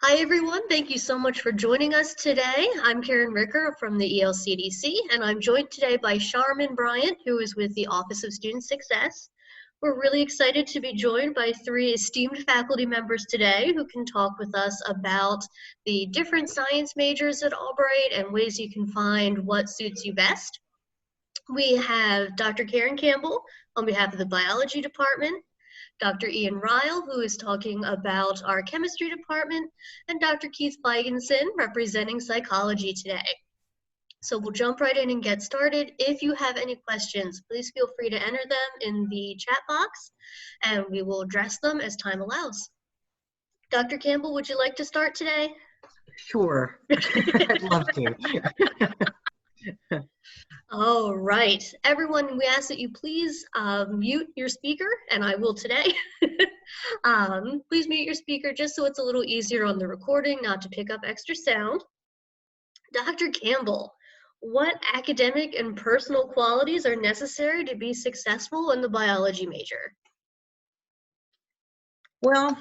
Hi everyone, thank you so much for joining us today. I'm Karen Ricker from the ELCDC, and I'm joined today by Charmin Bryant, who is with the Office of Student Success. We're really excited to be joined by three esteemed faculty members today who can talk with us about the different science majors at Albright and ways you can find what suits you best. We have Dr. Karen Campbell on behalf of the biology department, Dr. Ian Rhile, who is talking about our chemistry department, and Dr. Keith Feigenson, representing psychology today. So we'll jump right in and get started. If you have any questions, please feel free to enter them in the chat box, and we will address them as time allows. Dr. Campbell, would you like to start today? Sure, I'd love to. All right, everyone, we ask that you please mute your speaker, and I will today. Please mute your speaker just so it's a little easier on the recording, not to pick up extra sound. Dr. Campbell, what academic and personal qualities are necessary to be successful in the biology major? Well,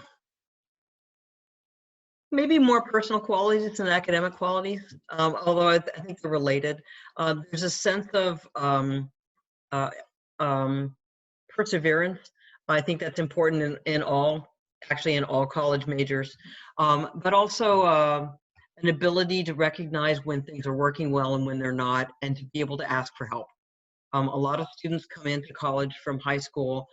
maybe more personal qualities than academic qualities, although I think they're related. There's a sense of perseverance. I think that's important in all college majors, but also an ability to recognize when things are working well and when they're not, and to be able to ask for help. A lot of students come into college from high school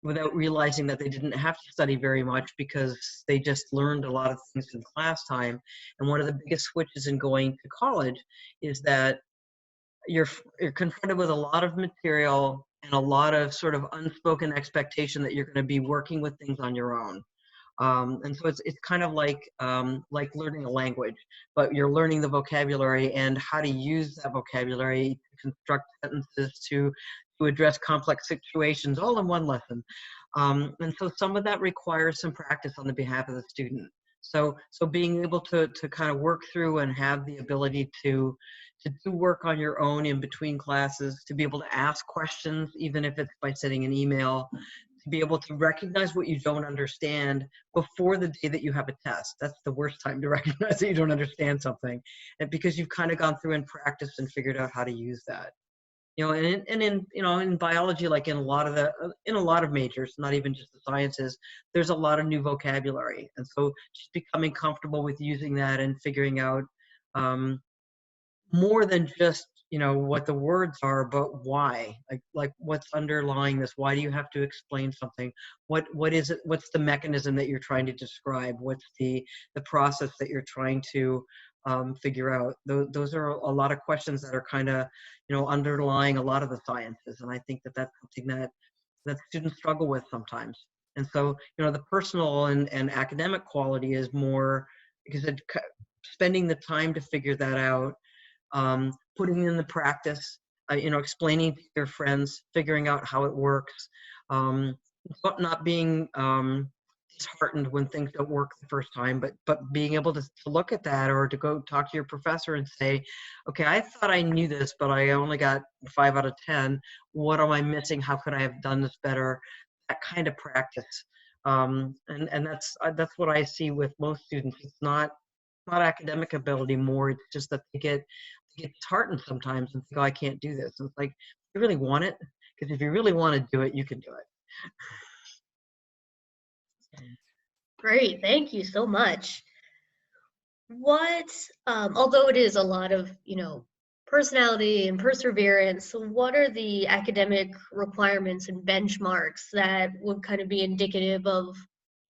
without realizing that they didn't have to study very much because they just learned a lot of things in class time. And one of the biggest switches in going to college is that you're confronted with a lot of material and a lot of sort of unspoken expectation that you're going to be working with things on your own. And so it's kind of like learning a language, but you're learning the vocabulary and how to use that vocabulary to construct sentences to address complex situations all in one lesson. And so some of that requires some practice on the behalf of the student. So being able to kind of work through and have the ability to do work on your own in between classes, to be able to ask questions, even if it's by sending an email, to be able to recognize what you don't understand before the day that you have a test. That's the worst time to recognize that you don't understand something, and because you've kind of gone through and practiced and figured out how to use that. And in biology, like in a lot of majors, not even just the sciences, there's a lot of new vocabulary, and so just becoming comfortable with using that and figuring out more than just what the words are, but why, like what's underlying this. Why do you have to explain something? What is it? What's the mechanism that you're trying to describe? What's the process that you're trying to figure out? Those are a lot of questions that are kind of underlying a lot of the sciences, and I think that that's something that students struggle with sometimes. And so the personal and academic quality is more because spending the time to figure that out, putting in the practice, explaining to your friends, figuring out how it works, but not being disheartened when things don't work the first time, but being able to look at that, or to go talk to your professor and say, okay, I thought I knew this, but I only got 5 out of 10. What am I missing? How could I have done this better? That kind of practice. And that's what I see with most students. It's not academic ability more, it's just that they get disheartened sometimes and think, oh, I can't do this. And it's like, you really want it? Because if you really want to do it, you can do it. Great, thank you so much. Although it is a lot of, personality and perseverance, what are the academic requirements and benchmarks that would kind of be indicative of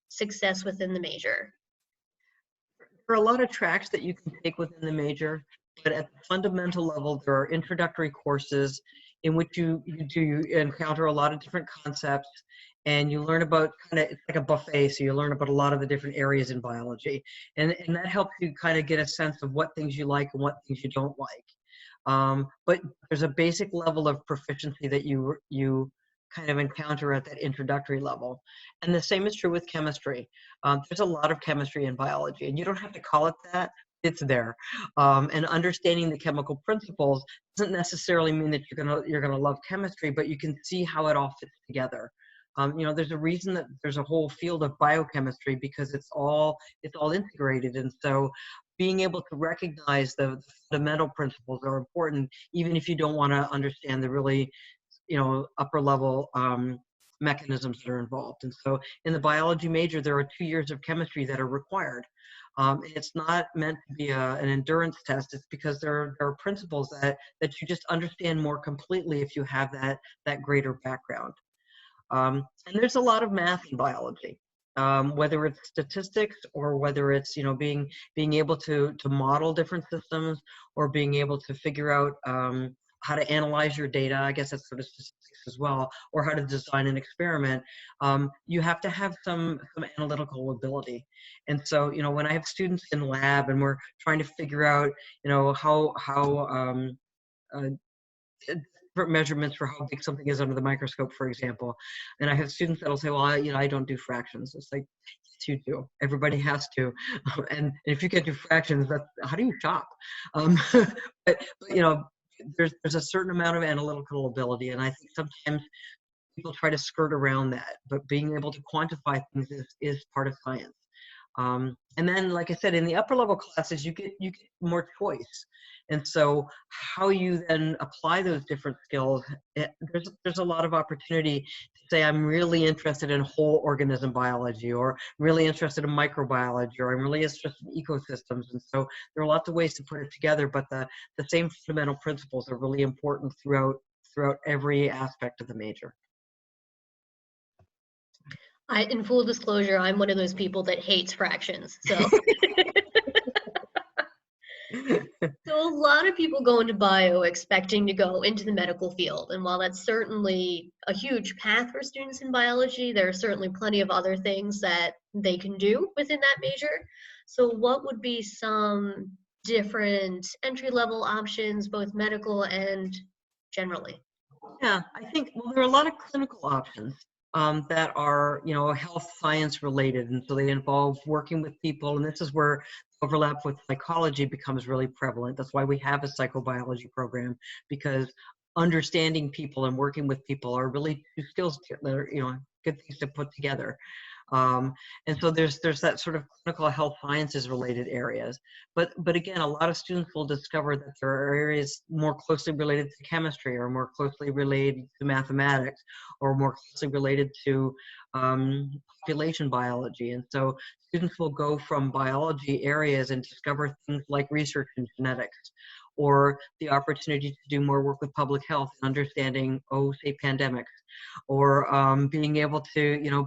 success within the major? There are a lot of tracks that you can take within the major, but at the fundamental level, there are introductory courses in which you encounter a lot of different concepts, and you learn about it's like a buffet, so you learn about a lot of the different areas in biology, and that helps you kind of get a sense of what things you like and what things you don't like. But there's a basic level of proficiency that you kind of encounter at that introductory level. And the same is true with chemistry. There's a lot of chemistry in biology, and you don't have to call it that. It's there. And understanding the chemical principles doesn't necessarily mean that you're gonna love chemistry, but you can see how it all fits together. You know, there's a reason that there's a whole field of biochemistry, because it's all integrated. And so being able to recognize the fundamental principles are important, even if you don't want to understand the really, you know, upper level mechanisms that are involved. And so in the biology major, there are 2 years of chemistry that are required. And it's not meant to be an endurance test. It's because there are principles that you just understand more completely if you have that greater background. And there's a lot of math in biology, whether it's statistics or whether it's, you know, being able to model different systems, or being able to figure out how to analyze your data. I guess that's sort of statistics as well, or how to design an experiment. You have to have some analytical ability. And so, you know, when I have students in lab and we're trying to figure out, you know, how uh, different measurements for how big something is under the microscope, for example. And I have students that'll say, well, I don't do fractions. It's like, yes, you do. Everybody has to. And if you can't do fractions, how do you chop? But, you know, there's a certain amount of analytical ability. And I think sometimes people try to skirt around that, but being able to quantify things is part of science. And then, like I said, in the upper level classes, you get more choice. And so how you then apply those different skills, there's a lot of opportunity to say, I'm really interested in whole organism biology, or really interested in microbiology, or I'm really interested in ecosystems. And so there are lots of ways to put it together, but the same fundamental principles are really important throughout every aspect of the major. In full disclosure, I'm one of those people that hates fractions. So, so a lot of people go into bio expecting to go into the medical field. And while that's certainly a huge path for students in biology, there are certainly plenty of other things that they can do within that major. So what would be some different entry-level options, both medical and generally? Yeah, I think, well, there are a lot of clinical options that are, you know, health science related. And so they involve working with people. And this is where overlap with psychology becomes really prevalent. That's why we have a psychobiology program, because understanding people and working with people are really two skills that are, you know, good things to put together. And so there's that sort of clinical health sciences related areas. But again, a lot of students will discover that there are areas more closely related to chemistry, or more closely related to mathematics, or more closely related to population biology. And so students will go from biology areas and discover things like research in genetics, or the opportunity to do more work with public health and understanding, say, pandemics, or being able to,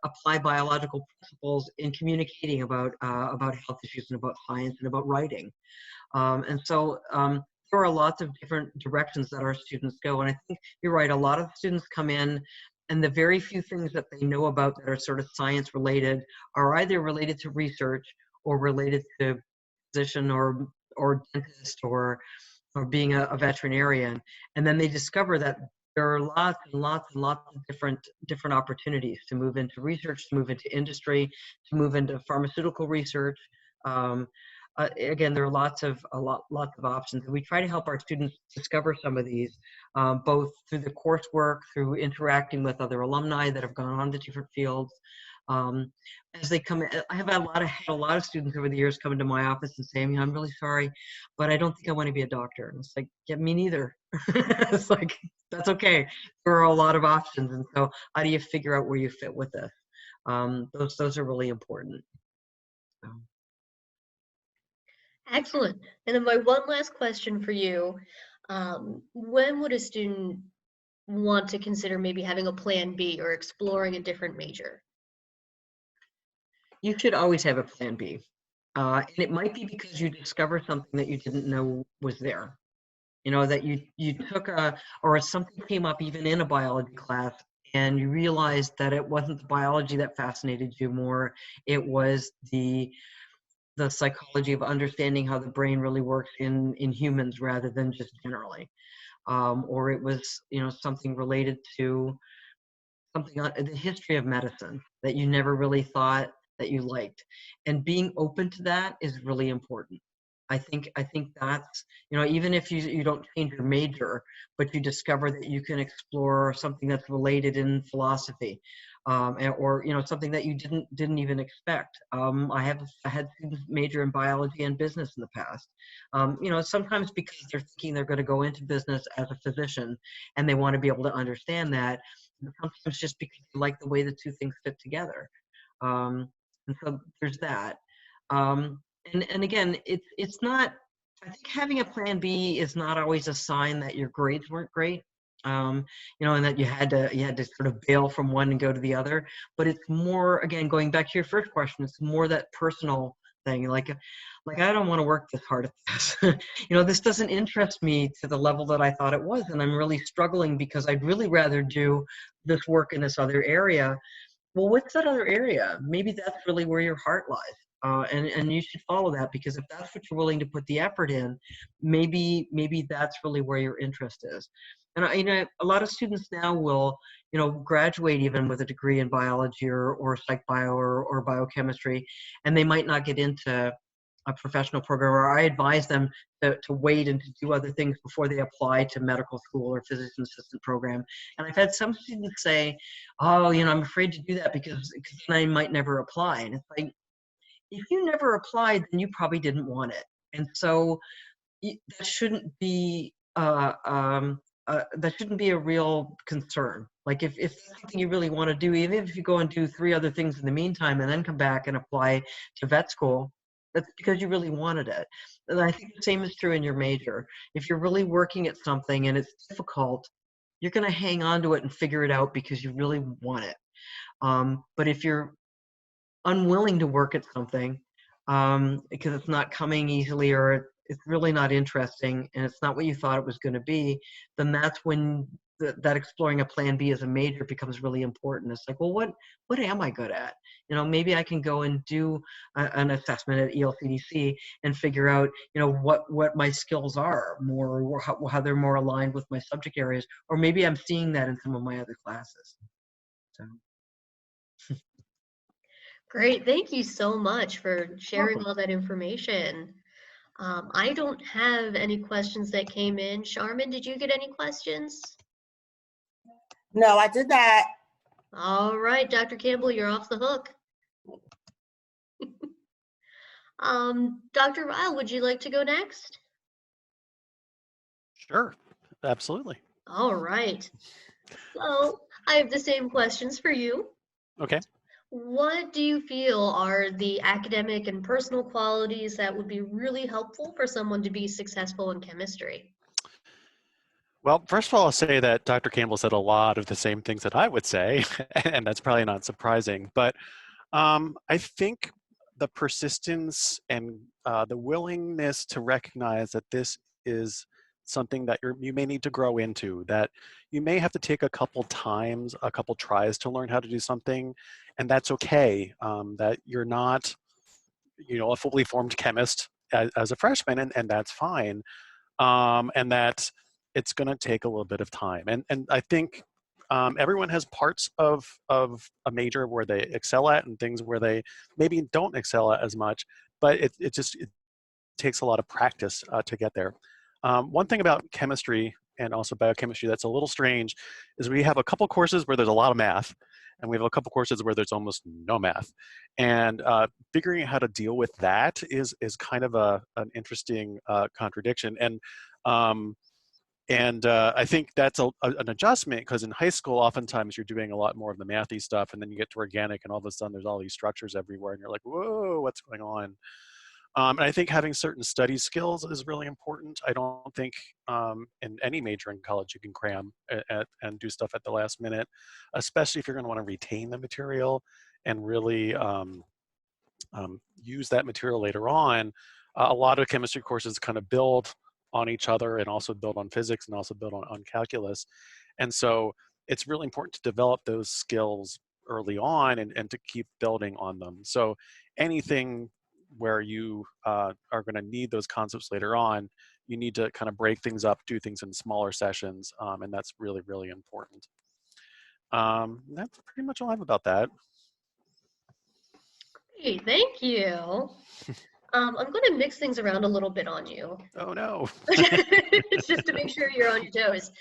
apply biological principles in communicating about health issues, and about science, and about writing. And so there are lots of different directions that our students go. And I think you're right, a lot of students come in, and the very few things that they know about that are sort of science related are either related to research, or related to physician, or dentist, or being a veterinarian. And then they discover that there are lots and lots and lots of different opportunities to move into research, to move into industry, to move into pharmaceutical research. Again, there are lots of options, and we try to help our students discover some of these, both through the coursework, through interacting with other alumni that have gone on to different fields. As they come in, I have had a lot of students over the years come into my office and say, I'm really sorry, but I don't think I want to be a doctor. And it's like, yeah, me neither. It's like, that's okay. There are a lot of options. And so how do you figure out where you fit with this? Those are really important. Excellent. And then my one last question for you. When would a student want to consider maybe having a plan B or exploring a different major? You should always have a plan B. And it might be because you discover something that you didn't know was there. You know, that you took or something came up even in a biology class, and you realized that it wasn't the biology that fascinated you more, it was the psychology of understanding how the brain really works in humans rather than just generally. Or it was, something related to the history of medicine that you never really thought that you liked. And being open to that is really important. I think that's, even if you don't change your major, but you discover that you can explore something that's related in philosophy, or something that you didn't even expect. I had students major in biology and business in the past. Sometimes because they're thinking they're going to go into business as a physician, and they want to be able to understand that. And sometimes just because you like the way the two things fit together. And so there's that. Um, and again, it's not. I think having a plan B is not always a sign that your grades weren't great. And that you had to sort of bail from one and go to the other. But it's more, again, going back to your first question, it's more that personal thing. Like I don't want to work this hard at this. This doesn't interest me to the level that I thought it was, and I'm really struggling because I'd really rather do this work in this other area. Well, what's that other area? Maybe that's really where your heart lies. And you should follow that, because if that's what you're willing to put the effort in, maybe that's really where your interest is. And a lot of students now will graduate even with a degree in biology or psych bio or biochemistry, and they might not get into a professional program, or I advise them to wait and to do other things before they apply to medical school or physician assistant program. And I've had some students say, oh, I'm afraid to do that because I might never apply. And it's like, if you never applied, then you probably didn't want it. And so that shouldn't be a real concern. Like if it's something you really want to do, even if you go and do 3 other things in the meantime and then come back and apply to vet school, that's because you really wanted it. And I think the same is true in your major. If you're really working at something and it's difficult, you're going to hang on to it and figure it out because you really want it. But if you're unwilling to work at something because it's not coming easily, or it's really not interesting and it's not what you thought it was going to be, then that's when that exploring a plan B as a major becomes really important. It's like, well, what am I good at? Maybe I can go and do an assessment at ELCDC and figure out, what my skills are more, or how they're more aligned with my subject areas, or maybe I'm seeing that in some of my other classes. So. Great. Thank you so much for sharing Welcome. all that information. I don't have any questions that came in. Charmin, did you get any questions? No, I did not. All right, Dr. Campbell, you're off the hook. Dr. Rhile, would you like to go next? Sure, absolutely. All right. So I have the same questions for you. Okay. What do you feel are the academic and personal qualities that would be really helpful for someone to be successful in chemistry? Well, first of all, I'll say that Dr. Campbell said a lot of the same things that I would say, and that's probably not surprising. But I think the persistence and the willingness to recognize that this is something that you may need to grow into, that you may have to take a couple tries to learn how to do something, and that's okay. That you're not, a fully formed chemist as a freshman, and that's fine. And that it's going to take a little bit of time. And I think everyone has parts of a major where they excel at and things where they maybe don't excel at as much, but it takes a lot of practice to get there. One thing about chemistry and also biochemistry that's a little strange is we have a couple courses where there's a lot of math, and we have a couple courses where there's almost no math. And figuring out how to deal with that is kind of an interesting contradiction. And I think that's an adjustment, because in high school, oftentimes you're doing a lot more of the mathy stuff, and then you get to organic, and all of a sudden there's all these structures everywhere, and you're like, whoa, what's going on? And I think having certain study skills is really important. I don't think in any major in college you can cram and do stuff at the last minute, especially if you're going to want to retain the material and really use that material later on. A lot of chemistry courses kind of build on each other and also build on physics and also build on calculus. And so it's really important to develop those skills early on and to keep building on them. So anything where you are going to need those concepts later on, you need to kind of break things up, do things in smaller sessions, and that's really, really important. That's pretty much all I have about that. Great, thank you. I'm going to mix things around a little bit on you. Oh no. Just to make sure you're on your toes.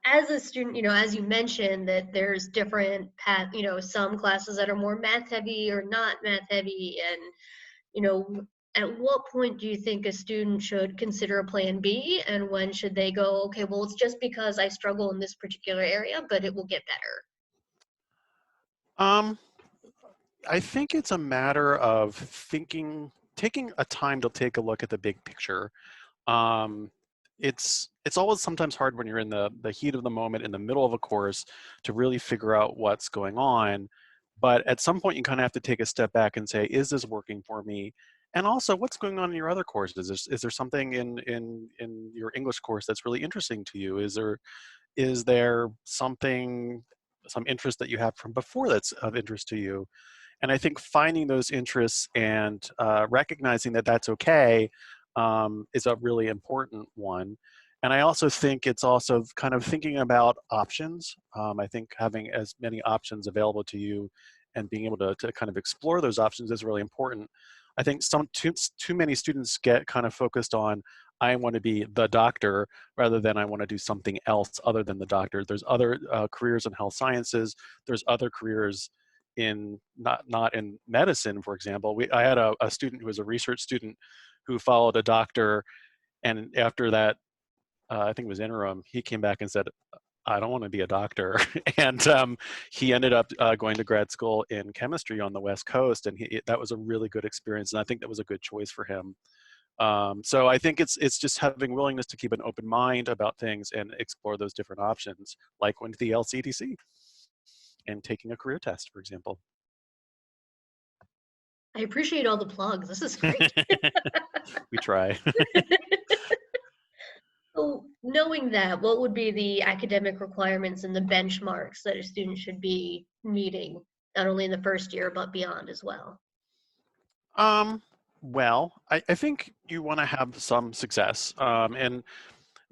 As a student, as you mentioned, that there's different path, some classes that are more math heavy or not math heavy. And, at what point do you think a student should consider a plan B? And when should they go, okay, well, it's just because I struggle in this particular area, but it will get better? Um, I think it's a matter of taking a time to take a look at the big picture. Um, it's always sometimes hard when you're in the heat of the moment in the middle of a course to really figure out what's going on. But at some point you kind of have to take a step back and say, is this working for me? And also, what's going on in your other courses? Is there something in your English course that's really interesting to you? Is there some interest that you have from before that's of interest to you? And I think finding those interests and recognizing that that's okay is a really important one. And I also think it's also kind of thinking about options. I think having as many options available to you and being able to kind of explore those options is really important. I think too many students get kind of focused on, I want to be the doctor rather than I want to do something else other than the doctor. There's other careers in health sciences. There's other careers in not in medicine, for example. I had a student who was a research student who followed a doctor, and after that, I think it was interim, he came back and said, I don't want to be a doctor. And he ended up going to grad school in chemistry on the West Coast, and that was a really good experience, and I think that was a good choice for him. So I think it's just having willingness to keep an open mind about things and explore those different options, like going to the ELCDC and taking a career test, for example. I appreciate all the plugs. This is great. We try. So knowing that, what would be the academic requirements and the benchmarks that a student should be meeting, not only in the first year, but beyond as well? Well, I think you want to have some success. And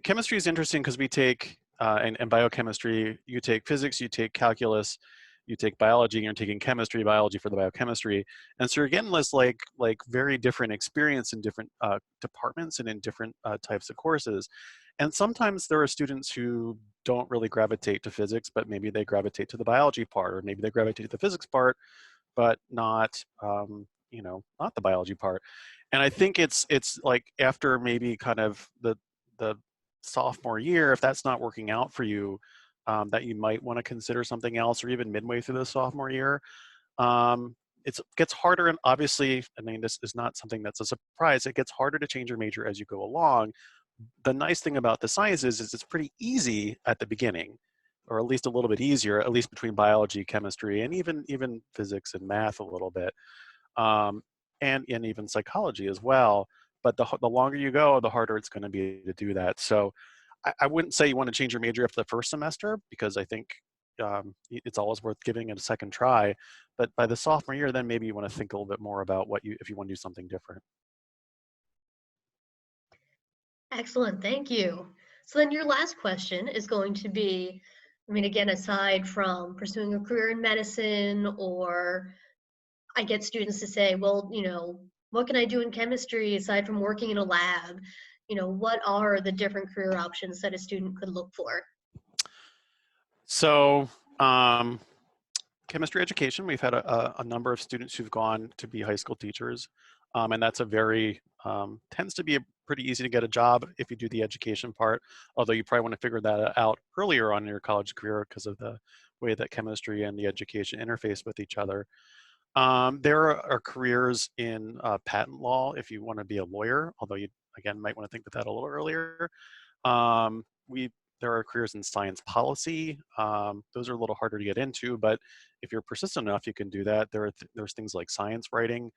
chemistry is interesting because we take, and biochemistry, you take physics, you take calculus, you take biology, and you're taking chemistry, biology for the biochemistry. And so you're getting this like very different experience in different departments and in different types of courses. And sometimes there are students who don't really gravitate to physics, but maybe they gravitate to the biology part, or maybe they gravitate to the physics part, but not, not the biology part. And I think it's like after maybe kind of the sophomore year, if that's not working out for you, that you might want to consider something else, or even midway through the sophomore year. It gets harder, and obviously, I mean, this is not something that's a surprise. It gets harder to change your major as you go along. The nice thing about the sciences is it's pretty easy at the beginning, or at least a little bit easier, at least between biology, chemistry, and even physics and math a little bit, and even psychology as well. But the longer you go, the harder it's going to be to do that. So I wouldn't say you want to change your major after the first semester, because I think it's always worth giving it a second try. But by the sophomore year, then maybe you want to think a little bit more about if you want to do something different. Excellent, thank you. So then your last question is going to be, I mean, again, aside from pursuing a career in medicine, or I get students to say, well, what can I do in chemistry aside from working in a lab? What are the different career options that a student could look for? So chemistry education, we've had a number of students who've gone to be high school teachers. And that's tends to be pretty easy to get a job if you do the education part, although you probably want to figure that out earlier on in your college career because of the way that chemistry and the education interface with each other. There are careers in patent law if you want to be a lawyer, although you, again, might want to think of that a little earlier. Um, there are careers in science policy. Those are a little harder to get into, but if you're persistent enough, you can do that. There's things like science writing.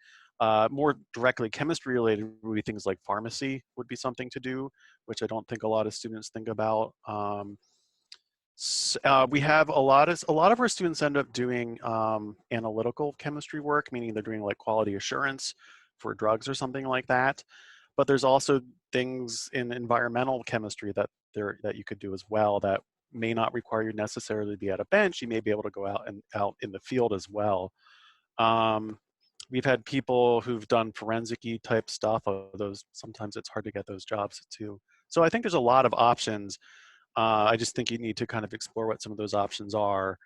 More directly chemistry related would be things like pharmacy would be something to do, which I don't think a lot of students think about. We have a lot of our students end up doing analytical chemistry work, meaning they're doing like quality assurance for drugs or something like that. But there's also things in environmental chemistry that you could do as well that may not require you necessarily to be at a bench. You may be able to go out in the field as well. we've had people who've done forensic-y type stuff, those sometimes it's hard to get those jobs too. So I think there's a lot of options. I just think you need to kind of explore what some of those options are.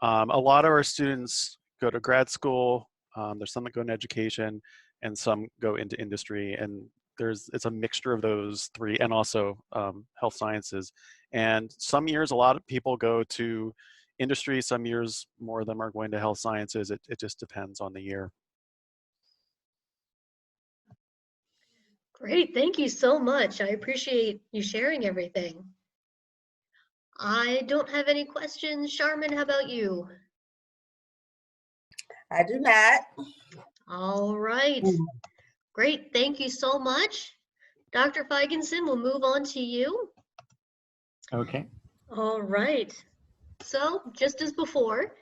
A lot of our students go to grad school. There's some that go into education, and some go into industry. And it's a mixture of those three, and also health sciences. And some years, a lot of people go to industry. Some years, more of them are going to health sciences. It just depends on the year. Great, thank you so much. I appreciate you sharing everything. I don't have any questions. Charmin, how about you? I do not. All right. Great, thank you so much. Dr. Feigenson, we'll move on to you. Okay. All right. So just as before,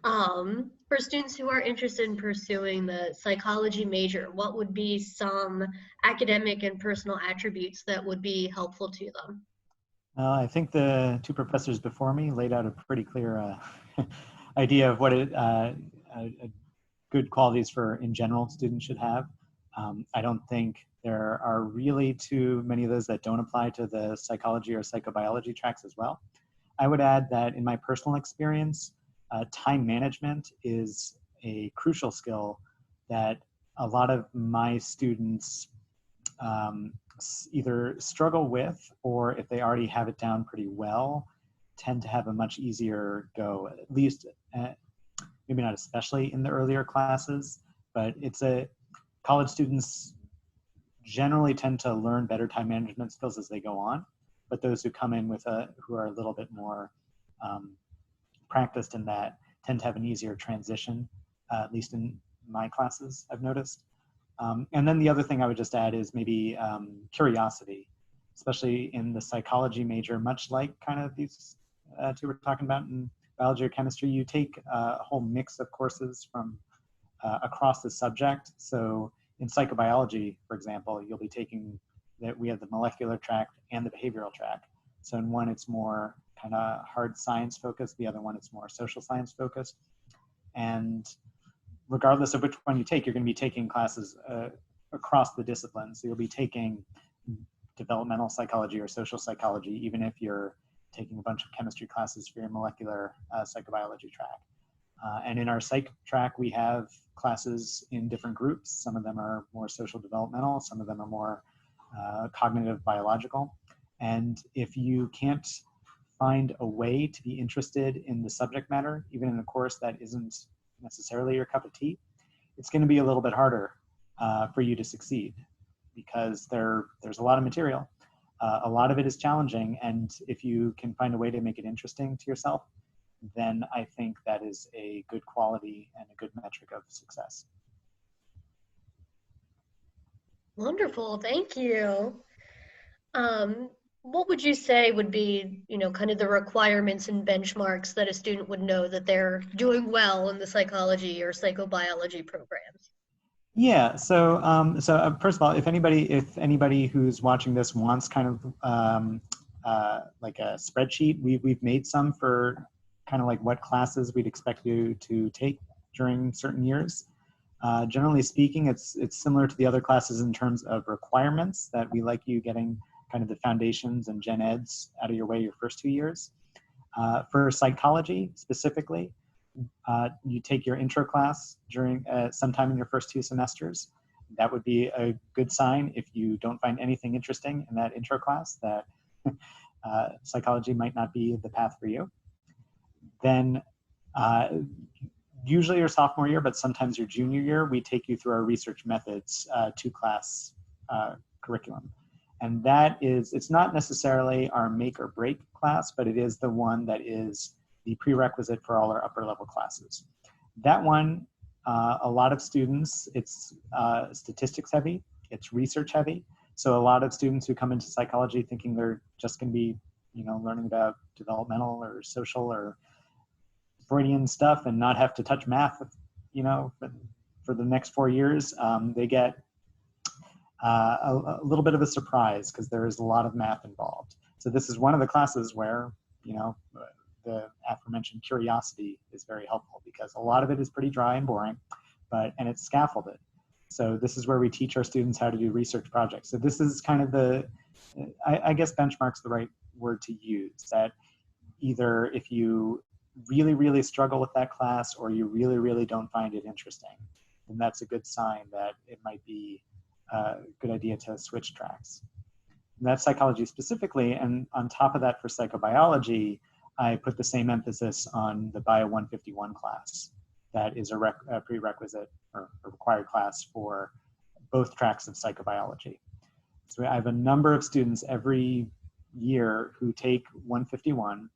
for students who are interested in pursuing the psychology major, what would be some academic and personal attributes that would be helpful to them? I think the two professors before me laid out a pretty clear idea of what good qualities for, in general, students should have. I don't think there are really too many of those that don't apply to the psychology or psychobiology tracks as well. I would add that in my personal experience, time management is a crucial skill that a lot of my students either struggle with, or if they already have it down pretty well, tend to have a much easier go, at least, maybe not especially in the earlier classes, but college students generally tend to learn better time management skills as they go on. But those who come in with who are a little bit more practiced in that tend to have an easier transition, at least in my classes, I've noticed. And then the other thing I would just add is maybe curiosity, especially in the psychology major, much like kind of these two we're talking about in biology or chemistry. You take a whole mix of courses from across the subject. So in psychobiology, for example, you'll be taking that we have the molecular track and the behavioral track. So in one, it's more kind of hard science focused. The other one, it's more social science focused. And regardless of which one you take, you're going to be taking classes across the disciplines. So you'll be taking developmental psychology or social psychology, even if you're taking a bunch of chemistry classes for your molecular psychobiology track. And in our psych track, we have classes in different groups. Some of them are more social developmental, some of them are more cognitive biological. And if you can't find a way to be interested in the subject matter, even in a course that isn't necessarily your cup of tea, it's going to be a little bit harder for you to succeed, because there's a lot of material. A lot of it is challenging, and if you can find a way to make it interesting to yourself, then I think that is a good quality and a good metric of success. Wonderful, thank you. What would you say would be, kind of the requirements and benchmarks that a student would know that they're doing well in the psychology or psychobiology programs? Yeah. So, first of all, if anybody who's watching this wants kind of like a spreadsheet, we've made some for kind of like what classes we'd expect you to take during certain years. Generally speaking, it's similar to the other classes in terms of requirements that we like you getting kind of the foundations and gen eds out of your way your first 2 years. For psychology specifically, you take your intro class during sometime in your first 2 semesters. That would be a good sign if you don't find anything interesting in that intro class, that psychology might not be the path for you. Then usually your sophomore year, but sometimes your junior year, we take you through our research methods 2-class curriculum. And that is, it's not necessarily our make or break class, but it is the one that is the prerequisite for all our upper level classes. That one, a lot of students, it's statistics heavy, it's research heavy. So a lot of students who come into psychology thinking they're just going to be, learning about developmental or social or Freudian stuff and not have to touch math, for the next 4 years, they get a little bit of a surprise because there is a lot of math involved. So this is one of the classes where, the aforementioned curiosity is very helpful, because a lot of it is pretty dry and boring, and it's scaffolded. So this is where we teach our students how to do research projects. So this is kind of the, I guess benchmark's the right word to use, that either if you really, really struggle with that class or you really, really don't find it interesting, then that's a good sign that it might be a good idea to switch tracks. And that's psychology specifically, and on top of that for psychobiology, I put the same emphasis on the Bio 151 class. That is a prerequisite or a required class for both tracks of psychobiology. So I have a number of students every year who take 151,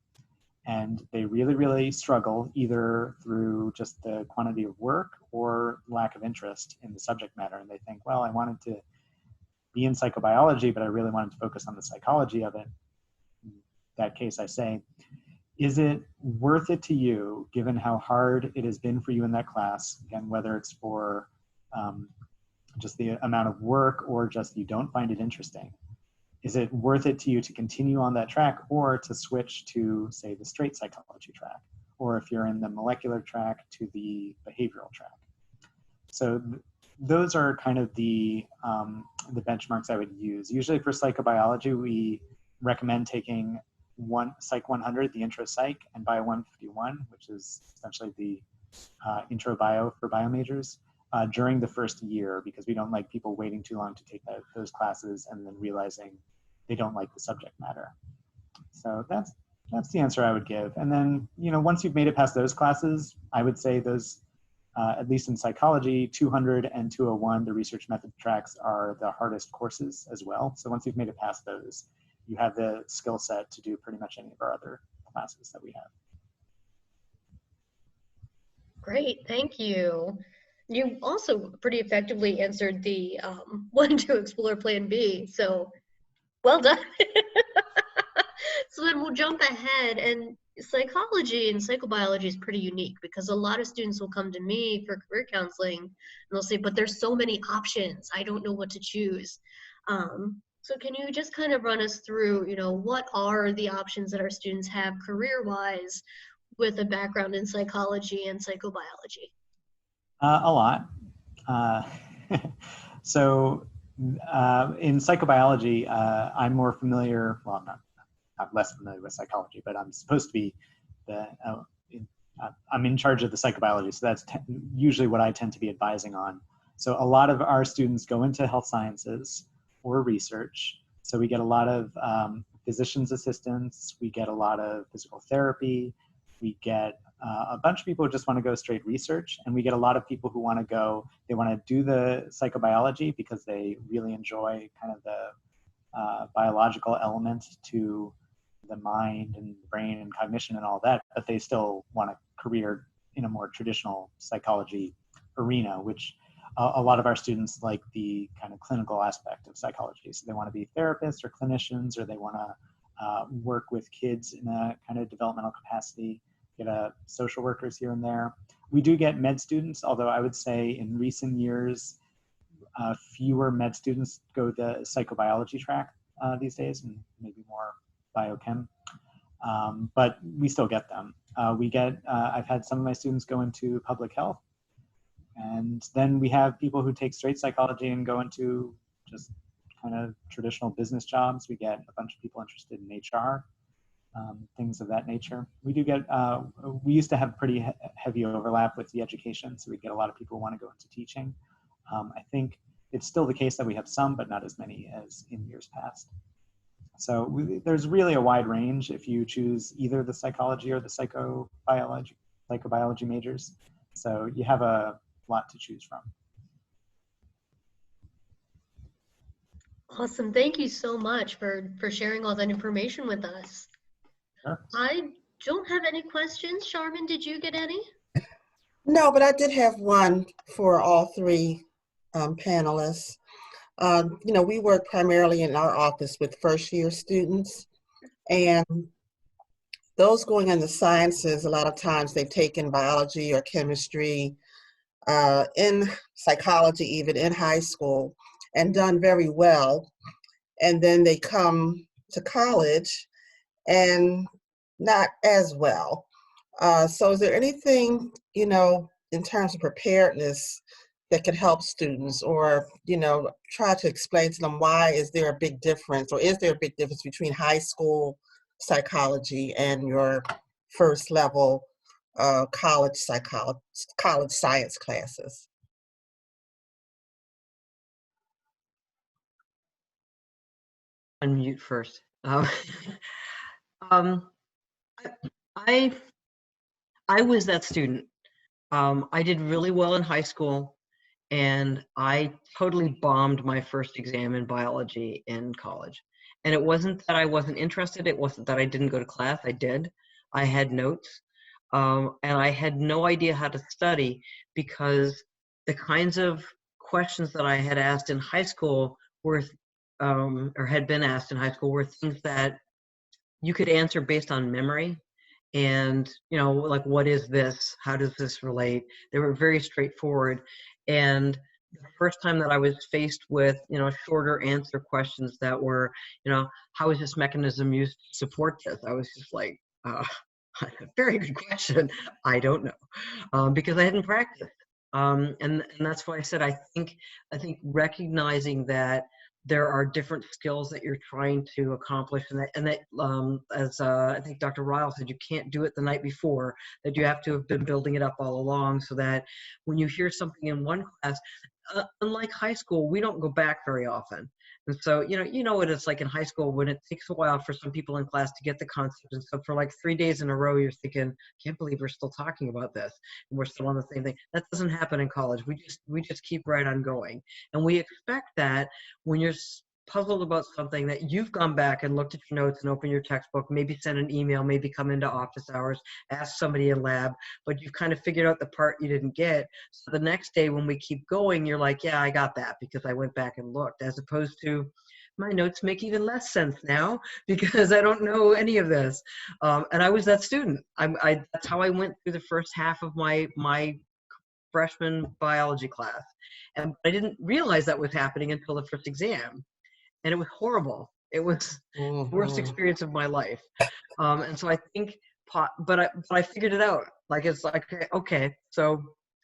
and they really, really struggle either through just the quantity of work or lack of interest in the subject matter. And they think, well, I wanted to be in psychobiology, but I really wanted to focus on the psychology of it. In that case, I say, is it worth it to you, given how hard it has been for you in that class, again, whether it's for just the amount of work or just you don't find it interesting? Is it worth it to you to continue on that track or to switch to, say, the straight psychology track? Or if you're in the molecular track, to the behavioral track? So those are kind of the benchmarks I would use. Usually for psychobiology, we recommend taking Psych 100, the intro psych, and Bio 151, which is essentially the intro bio for bio majors, during the first year, because we don't like people waiting too long to take those classes and then realizing they don't like the subject matter. So that's the answer I would give. And then, once you've made it past those classes, I would say those, at least in psychology, 200 and 201, the research method tracks, are the hardest courses as well. So once you've made it past those, you have the skill set to do pretty much any of our other classes that we have. Great, thank you. You also pretty effectively answered the when to explore Plan B, so well done. So then we'll jump ahead, and psychology and psychobiology is pretty unique because a lot of students will come to me for career counseling and they'll say, but there's so many options, I don't know what to choose. So can you just kind of run us through, what are the options that our students have career-wise with a background in psychology and psychobiology? A lot. So in psychobiology, I'm more familiar, well, I'm less familiar with psychology, but I'm supposed to be I'm in charge of the psychobiology, so that's usually what I tend to be advising on. So a lot of our students go into health sciences or research. So we get a lot of physician's assistants, we get a lot of physical therapy, we get a bunch of people who just want to go straight research, and we get a lot of people who want to go, they want to do the psychobiology because they really enjoy kind of the biological element to the mind and the brain and cognition and all that, but they still want a career in a more traditional psychology arena, which a lot of our students like the kind of clinical aspect of psychology. So they want to be therapists or clinicians, or they want to work with kids in a kind of developmental capacity, get social workers here and there. We do get med students, although I would say in recent years, fewer med students go the psychobiology track these days, and maybe more biochem, but we still get them. I've had some of my students go into public health, and then we have people who take straight psychology and go into just kind of traditional business jobs. We get a bunch of people interested in HR, things of that nature. We do get, we used to have pretty heavy overlap with the education, so we get a lot of people who want to go into teaching. I think it's still the case that we have some, but not as many as in years past. So there's really a wide range if you choose either the psychology or the psychobiology majors. So you have a lot to choose from. Awesome, thank you so much for sharing all that information with us. Sure. I don't have any questions. Charmin, did you get any? No, but I did have one for all three panelists. We work primarily in our office with first-year students, and those going into sciences, a lot of times they've taken biology or chemistry, in psychology, even in high school, and done very well. And then they come to college and not as well. So is there anything, in terms of preparedness that could help students, or, try to explain to them why is there a big difference, or is there a big difference between high school psychology and your first level college science classes? Unmute first. Um, I I was that student. I did really well in high school, and I totally bombed my first exam in biology in college. And it wasn't that I wasn't interested. It wasn't that I didn't go to class. I did. I had notes, and I had no idea how to study because the kinds of questions that I had asked in high school were, or had been asked in high school, were things that you could answer based on memory. And like, what is this, how does this relate? They were very straightforward. And the first time that I was faced with shorter answer questions that were, how is this mechanism used to support this, I was just like, very good question. I don't know, because I hadn't practiced. And that's why I said I think recognizing that there are different skills that you're trying to accomplish, and that as I think Dr. Rhile said, you can't do it the night before, that you have to have been building it up all along, so that when you hear something in one class, unlike high school, we don't go back very often. And so, you know what it's like in high school when it takes a while for some people in class to get the concept. And so for like 3 days in a row, you're thinking, can't believe we're still talking about this. And we're still on the same thing. That doesn't happen in college. We just keep right on going. And we expect that when you're puzzled about something, that you've gone back and looked at your notes and opened your textbook, maybe sent an email, maybe come into office hours, ask somebody in lab, but you've kind of figured out the part you didn't get. So the next day when we keep going, you're like, yeah, I got that because I went back and looked, as opposed to my notes make even less sense now because I don't know any of this. And I was that student. That's how I went through the first half of my freshman biology class. And I didn't realize that was happening until the first exam. And it was horrible. It was the worst experience of my life. And so I think, but I figured it out. Like, it's like, okay, so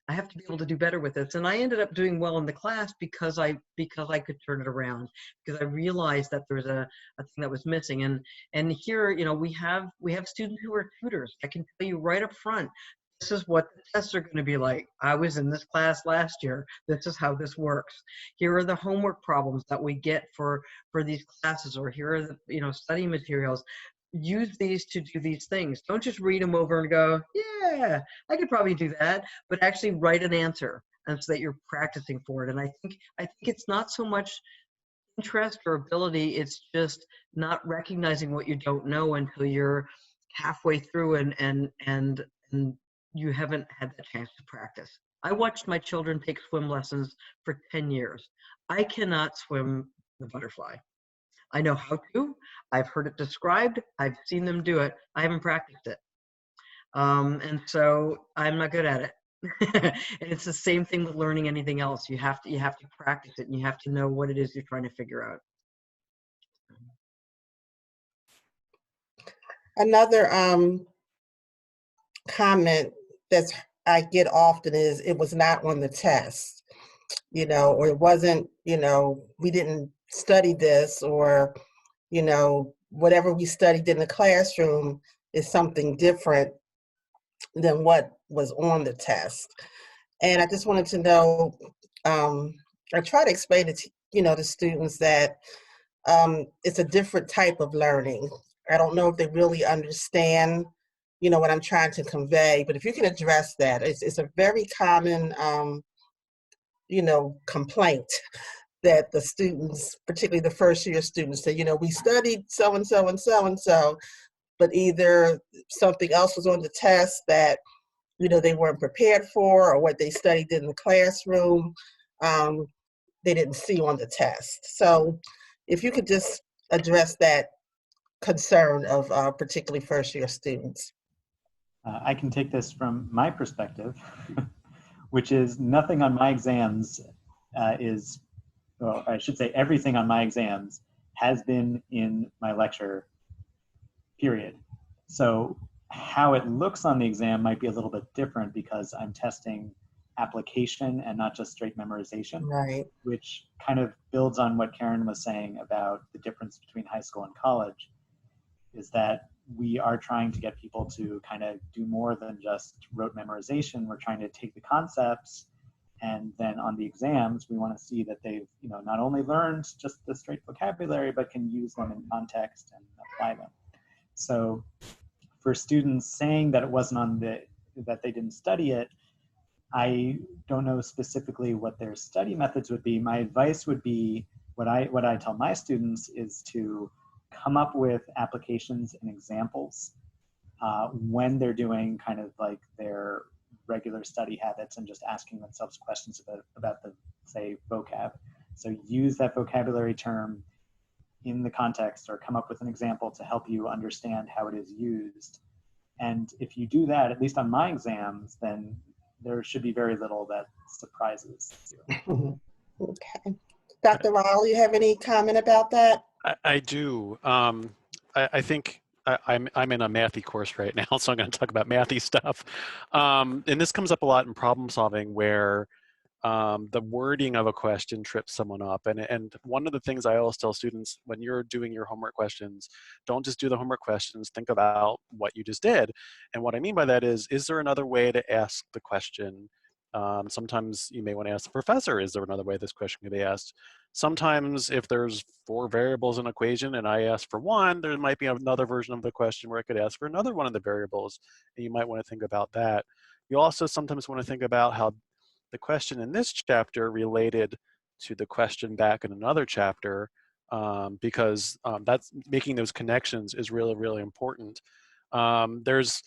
I have to be able to do better with this. And I ended up doing well in the class because I could turn it around, because I realized that there was a thing that was missing. And here, we have students who are tutors. I can tell you right up front, this is what the tests are going to be like. I was in this class last year. This is how this works. Here are the homework problems that we get for these classes, or here are the study materials. Use these to do these things. Don't just read them over and go, yeah, I could probably do that, but actually write an answer, and so that you're practicing for it. And I think it's not so much interest or ability, it's just not recognizing what you don't know until you're halfway through and you haven't had the chance to practice. I watched my children take swim lessons for 10 years. I cannot swim the butterfly. I know how to. I've heard it described. I've seen them do it. I haven't practiced it. And so I'm not good at it. And it's the same thing with learning anything else. You have to practice it, and you have to know what it is you're trying to figure out. Another comment that I get often is, it was not on the test, or it wasn't, we didn't study this, or, whatever we studied in the classroom is something different than what was on the test. And I just wanted to know, I try to explain it to, to students that it's a different type of learning. I don't know if they really understand, what I'm trying to convey, but if you can address that, it's a very common, complaint that the students, particularly the first year students, say, we studied so-and-so and so-and-so, but either something else was on the test that, they weren't prepared for, or what they studied in the classroom, they didn't see on the test. So if you could just address that concern of particularly first year students. I can take this from my perspective, which is nothing on my exams well, I should say everything on my exams has been in my lecture, period. So how it looks on the exam might be a little bit different because I'm testing application and not just straight memorization, Right. which kind of builds on what Karen was saying about the difference between high school and college, is that we are trying to get people to kind of do more than just rote memorization. We're trying to take the concepts, and then on the exams, we want to see that they've, you know, not only learned just the straight vocabulary, but can use them in context and apply them. So for students saying that it wasn't on that they didn't study it, I don't know specifically what their study methods would be. My advice would be, what I tell my students is to come up with applications and examples when they're doing kind of like their regular study habits and just asking themselves questions about the, say, vocab. So use that vocabulary term in the context, or come up with an example to help you understand how it is used. And if you do that, at least on my exams, then there should be very little that surprises you. Okay. Dr. Rhile, you have any comment about that? I do. I think I'm in a mathy course right now, so I'm going to talk about mathy stuff. And this comes up a lot in problem solving, where the wording of a question trips someone up. And one of the things I always tell students, when you're doing your homework questions, don't just do the homework questions, think about what you just did. And what I mean by that is there another way to ask the question? Sometimes you may want to ask the professor, is there another way this question can be asked? Sometimes if there's 4 variables in an equation and I ask for one, there might be another version of the question where I could ask for another one of the variables, and you might want to think about that. You also sometimes want to think about how the question in this chapter related to the question back in another chapter, because that's making those connections is really, really important. There's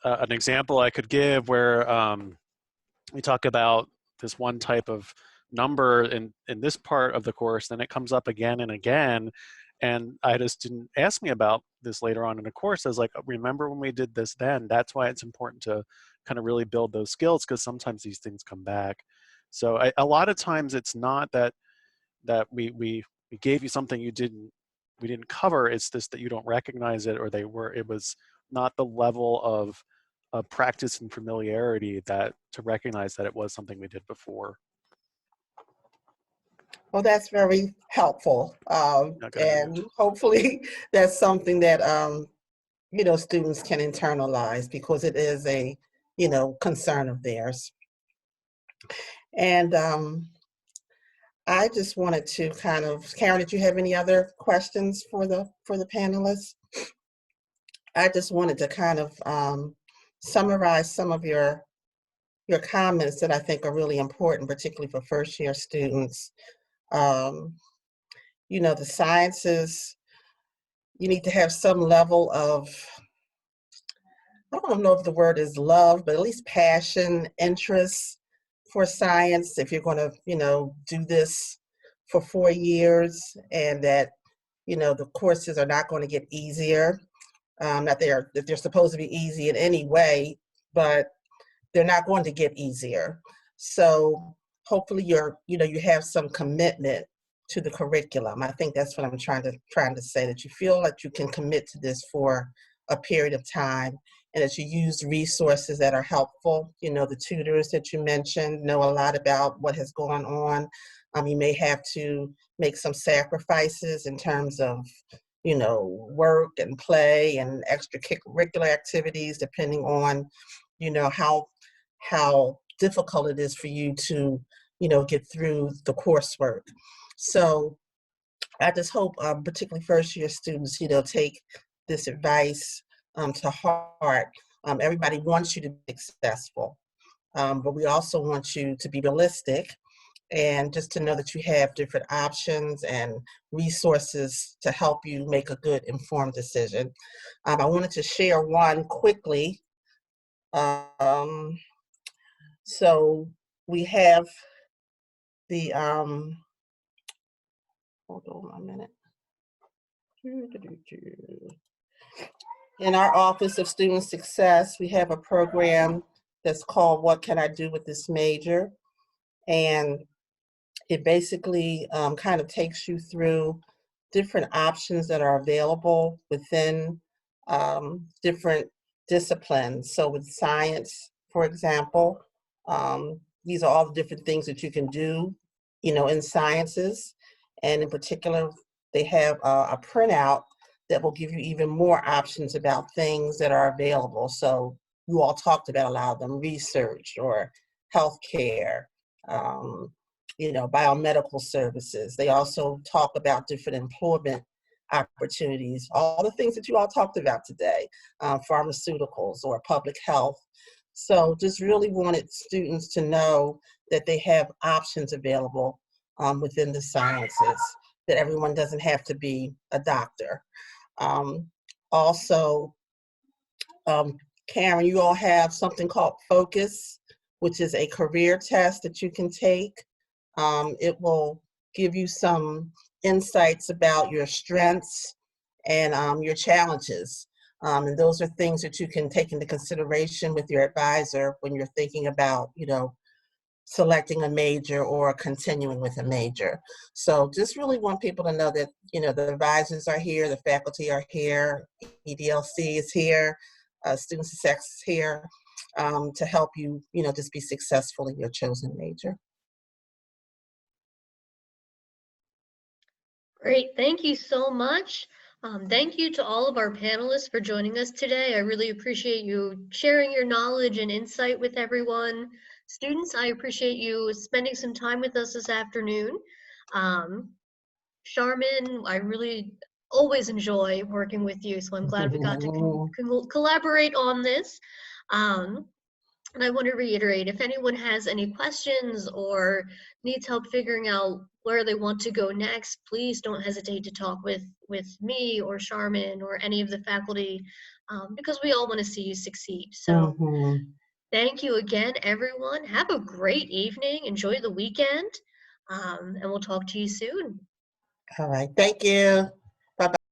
an example I could give where we talk about this one type of number in this part of the course, then it comes up again and again. And I just didn't ask me about this later on in the course. I was like, remember when we did this then? That's why it's important to kind of really build those skills, because sometimes these things come back. So a lot of times it's not that we gave you something we didn't cover. It's just that you don't recognize it, or it was not the level of practice and familiarity that to recognize that it was something we did before. Well, that's very helpful. And hopefully that's something that, you know, students can internalize, because it is a, you know, concern of theirs. And I just wanted to kind of, Karen, did you have any other questions for the panelists? I just wanted to kind of summarize some of your comments that I think are really important, particularly for first-year students. You know, the sciences, you need to have some level of, I don't know if the word is love, but at least passion, interest for science, if you're going to, you know, do this for 4 years, and that, you know, the courses are not going to get easier. That they're supposed to be easy in any way, but they're not going to get easier. So hopefully you have some commitment to the curriculum. I think that's what I'm trying to say, that you feel like you can commit to this for a period of time, and that you use resources that are helpful. You know, the tutors that you mentioned know a lot about what has gone on. You may have to make some sacrifices in terms of, you know, work and play and extracurricular activities, depending on, you know, how difficult it is for you to, you know, get through the coursework. So I just hope, particularly first-year students, you know, take this advice to heart. Everybody wants you to be successful, but we also want you to be realistic, and just to know that you have different options and resources to help you make a good informed decision. I wanted to share one quickly. So we have the, hold on a minute. In our Office of Student Success, we have a program that's called What Can I Do with This Major? And it basically kind of takes you through different options that are available within different disciplines. So with science, for example, these are all the different things that you can do, in sciences. And in particular, they have a printout that will give you even more options about things that are available. So you all talked about a lot of them: research or healthcare, biomedical services. They also talk about different employment opportunities, all the things that you all talked about today, pharmaceuticals or public health. So just really wanted students to know that they have options available within the sciences, that everyone doesn't have to be a doctor. Also, Karen, you all have something called Focus, which is a career test that you can take. It will give you some insights about your strengths and your challenges. And those are things that you can take into consideration with your advisor when you're thinking about, selecting a major or continuing with a major. So just really want people to know that, the advisors are here, the faculty are here, EDLC is here, student success is here to help you, just be successful in your chosen major. Great, thank you so much. Thank you to all of our panelists for joining us today. I really appreciate you sharing your knowledge and insight with everyone. Students, I appreciate you spending some time with us this afternoon. Charmin, I really always enjoy working with you, so I'm glad we got to collaborate on this. And I want to reiterate, if anyone has any questions or needs help figuring out where they want to go next, please don't hesitate to talk with me or Charmin or any of the faculty, because we all want to see you succeed. So thank you again, everyone. Have a great evening. Enjoy the weekend, and we'll talk to you soon. All right. Thank you.